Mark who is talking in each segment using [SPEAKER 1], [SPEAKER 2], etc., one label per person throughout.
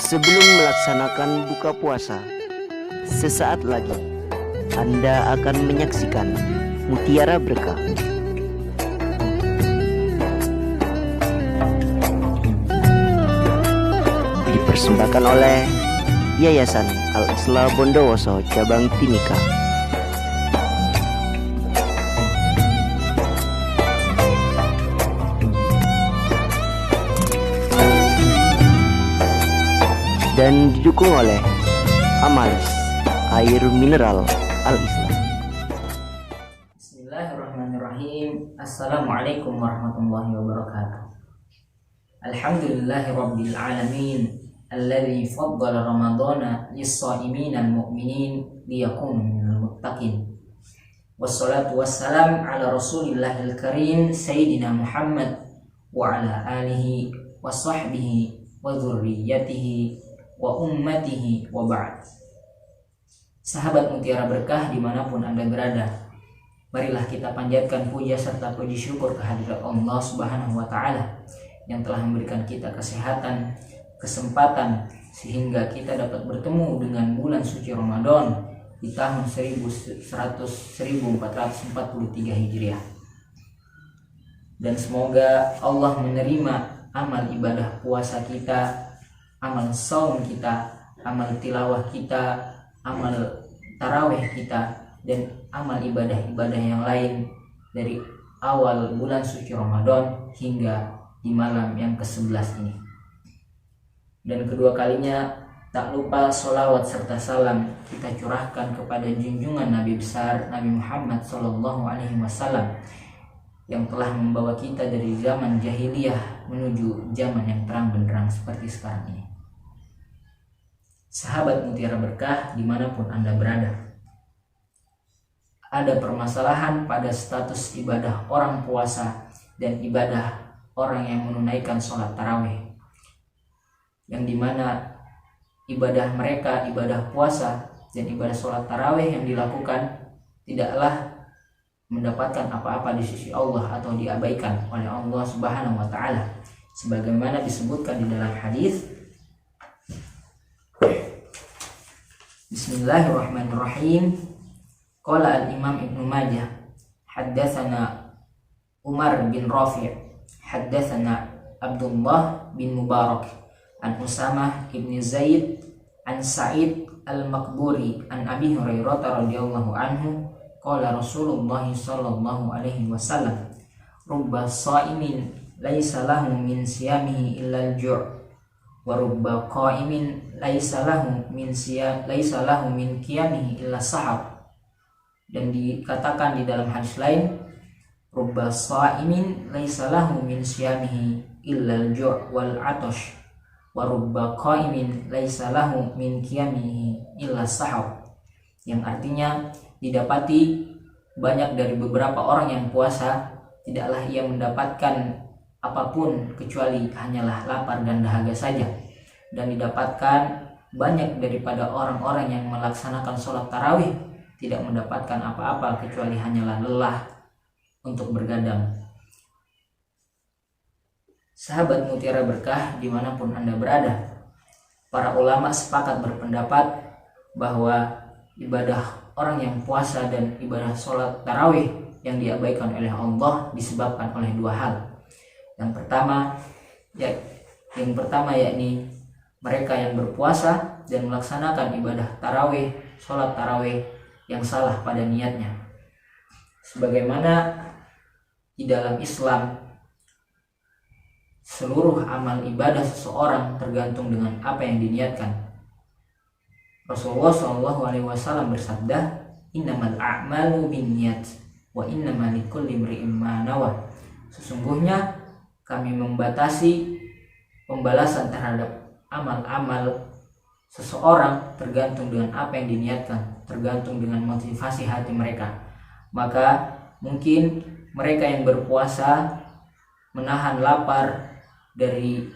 [SPEAKER 1] Sebelum melaksanakan buka puasa, sesaat lagi Anda akan menyaksikan Mutiara Berkah. Dipersembahkan oleh Yayasan Al-Islah Bondowoso Cabang Timika. Dan didukung oleh Amalis, air mineral Al-Islah.
[SPEAKER 2] Bismillahirrahmanirrahim. Assalamualaikum warahmatullahi wabarakatuh. Alhamdulillahi rabbil alamin, alladzi faddala ramadhana lis-shaimin al-mu'minin liyakunu minal muttaqin. Wassalatu wassalam ala rasulillahil karim sayyidina Muhammad wa ala alihi wa sahbihi wa dzurriyyatihi wa ummatihi wa ba'd. Sahabat Mutiara Berkah dimanapun Anda berada, marilah kita panjatkan puja serta puji syukur kehadirat Allah Subhanahu wa Ta'ala yang telah memberikan kita kesehatan, kesempatan sehingga kita dapat bertemu dengan bulan suci Ramadan di tahun 1443 Hijriah. Dan semoga Allah menerima amal ibadah puasa kita, amal saum kita, amal tilawah kita, amal tarawih kita, dan amal ibadah-ibadah yang lain dari awal bulan suci Ramadan hingga di malam yang ke-11 ini. Dan kedua kalinya tak lupa sholawat serta salam kita curahkan kepada junjungan Nabi besar Nabi Muhammad SAW yang telah membawa kita dari zaman jahiliyah menuju zaman yang terang benderang seperti sekarang ini. Sahabat Mutiara Berkah dimanapun Anda berada, ada permasalahan pada status ibadah orang puasa dan ibadah orang yang menunaikan sholat tarawih, yang dimana ibadah mereka, ibadah puasa dan ibadah sholat tarawih yang dilakukan tidaklah mendapatkan apa-apa di sisi Allah atau diabaikan oleh Allah Subhanahu wa Ta'ala, sebagaimana disebutkan di dalam hadis. Bismillahirrahmanirrahim. Qala al-Imam Ibnu Majah, haddatsana Umar bin Rafi', haddatsana Abdullah bin Mubarak an Usamah ibn Zaid an Sa'id al-Maqburi an Abi Hurairah radhiyallahu anhu qala Rasulullah sallallahu alaihi wasallam, rubba sha'imin laisa lahu min siyamihi illa al-ju' wa rubba qa'imin laisa lahu min qiyamihi illa sahar. Dan dikatakan di dalam hadis lain, rubba sha'imin laisa lahu min siyamihi illa al-ju' wal 'atash wa rubba qa'imin laisa lahu min qiyamihi illa sahar, yang artinya didapati banyak dari beberapa orang yang puasa tidaklah ia mendapatkan apapun kecuali hanyalah lapar dan dahaga saja, dan didapatkan banyak daripada orang-orang yang melaksanakan sholat tarawih tidak mendapatkan apa-apa kecuali hanyalah lelah untuk bergadang. Sahabat Mutiara Berkah dimanapun Anda berada, para ulama sepakat berpendapat bahwa ibadah orang yang puasa dan ibadah sholat tarawih yang diabaikan oleh Allah disebabkan oleh dua hal. Yang pertama yakni mereka yang berpuasa dan melaksanakan ibadah tarawih, sholat tarawih yang salah pada niatnya. Sebagaimana di dalam Islam seluruh amal ibadah seseorang tergantung dengan apa yang diniatkan. Rasulullah SAW bersabda, innamal a'malu binniyat wa innamal likulli imri'in ma nawa. Sesungguhnya kami membatasi pembalasan terhadap amal-amal seseorang tergantung dengan apa yang diniatkan, tergantung dengan motivasi hati mereka. Maka mungkin mereka yang berpuasa menahan lapar dari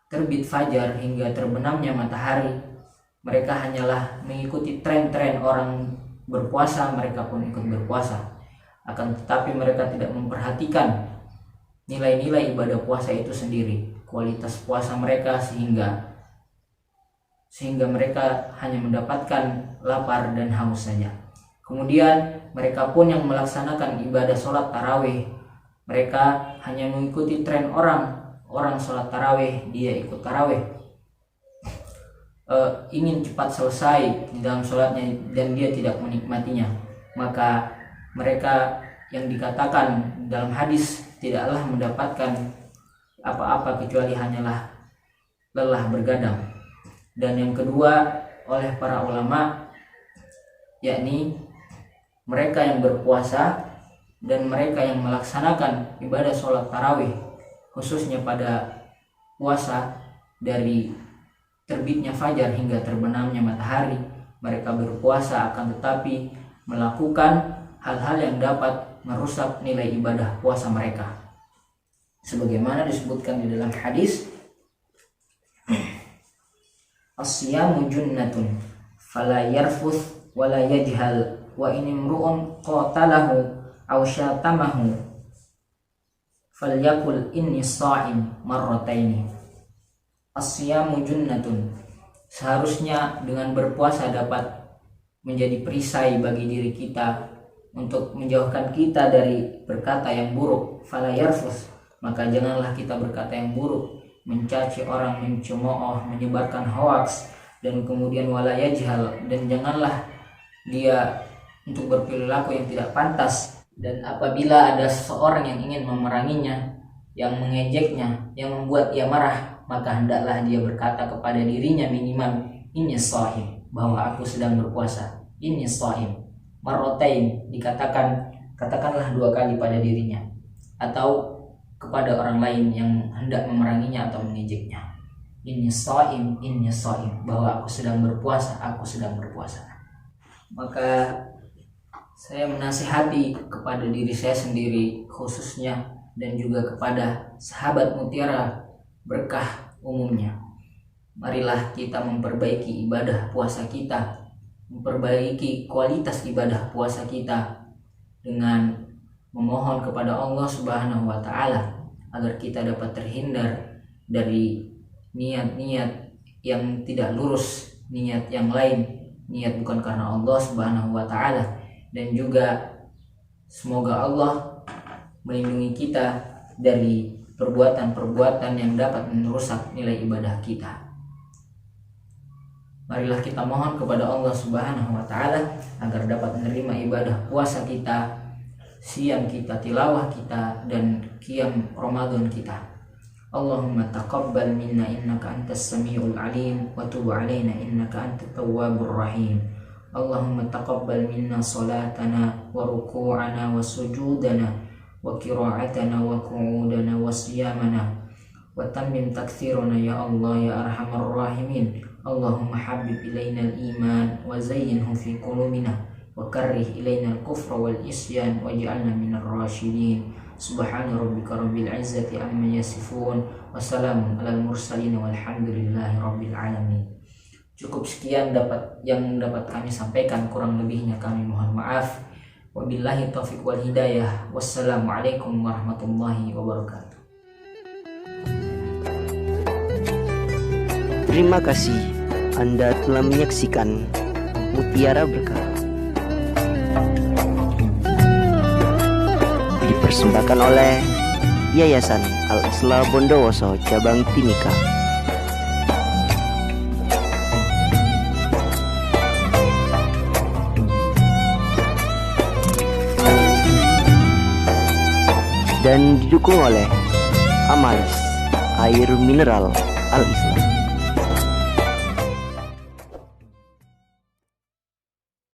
[SPEAKER 2] terbit fajar hingga terbenamnya matahari, mereka hanyalah mengikuti tren-tren orang berpuasa, mereka pun ikut berpuasa. Akan tetapi mereka tidak memperhatikan nilai-nilai ibadah puasa itu sendiri, kualitas puasa mereka, sehingga sehingga mereka hanya mendapatkan lapar dan haus saja. Kemudian mereka pun yang melaksanakan ibadah sholat tarawih, mereka hanya mengikuti tren orang sholat tarawih, dia ikut tarawih, ingin cepat selesai di dalam sholatnya dan dia tidak menikmatinya. Maka mereka yang dikatakan dalam hadis tidaklah mendapatkan apa-apa kecuali hanyalah lelah bergadang. Dan yang kedua oleh para ulama, yakni mereka yang berpuasa dan mereka yang melaksanakan ibadah sholat tarawih, khususnya pada puasa dari terbitnya fajar hingga terbenamnya matahari. Mereka berpuasa akan tetapi melakukan hal-hal yang dapat merusak nilai ibadah puasa mereka, sebagaimana disebutkan di dalam hadis, as-siyamu junnatun fala yarfuth wala yajhal wa in imru'un qatalahu aw syatamahu falyakul inni sha'im marrataini. As-siyamu junnatun, seharusnya dengan berpuasa dapat menjadi perisai bagi diri kita untuk menjauhkan kita dari berkata yang buruk. Fala yarfuth, maka janganlah kita berkata yang buruk, mencaci orang, mencemooh, menyebarkan hoaks, dan kemudian wala yajhal, dan janganlah dia untuk berperilaku yang tidak pantas. Dan apabila ada seseorang yang ingin memeranginya, yang mengejeknya, yang membuat ia marah, maka hendaklah dia berkata kepada dirinya minimal inni shaim, bahwa aku sedang berpuasa. Inni shaim marratain, katakanlah 2 kali pada dirinya atau kepada orang lain yang hendak memeranginya atau mengejeknya. Inni shaim, bahwa aku sedang berpuasa, aku sedang berpuasa. Maka saya menasihati kepada diri saya sendiri khususnya, dan juga kepada sahabat Mutiara Berkah umumnya, marilah kita memperbaiki ibadah puasa kita, memperbaiki kualitas ibadah puasa kita dengan memohon kepada Allah Subhanahu wa Ta'ala agar kita dapat terhindar dari niat-niat yang tidak lurus, niat yang lain, niat bukan karena Allah Subhanahu wa Ta'ala. Dan juga semoga Allah melindungi kita dari perbuatan-perbuatan yang dapat merusak nilai ibadah kita. Marilah kita mohon kepada Allah Subhanahu wa Ta'ala agar dapat menerima ibadah puasa kita, siam kita, tilawah kita, dan qiyam Ramadan kita. Allahumma taqabbal minna innaka antas samiul alim wa tub alaina innaka antat tawwabur rahim. Allahumma taqabbal minna salatana wa ruku'ana wa sujudana wa qira'atana wa qu'udana wa siyamana wa tammim takthirana ya Allah ya arhamar rahimin. Allahumma habib ilaina al-iman wa zayyinhu fi qulubina wa karrih ilaina al-kufra wal isyan waj'alna minar rasyidin. Subhana rabbika rabbil izzati amma yasifun wa salamun alal mursalin walhamdulillahi rabbil alamin. Cukup sekian yang dapat kami sampaikan, kurang lebihnya kami mohon maaf. Wabillahi taufiq wal hidayah. Wassalamualaikum warahmatullahi wabarakatuh.
[SPEAKER 1] Terima kasih Anda telah menyaksikan Mutiara Berkah. Dipersembahkan oleh Yayasan Al-Islah Bondowoso Cabang Timika. Dan didukung oleh Amalis, air mineral Al-Islah.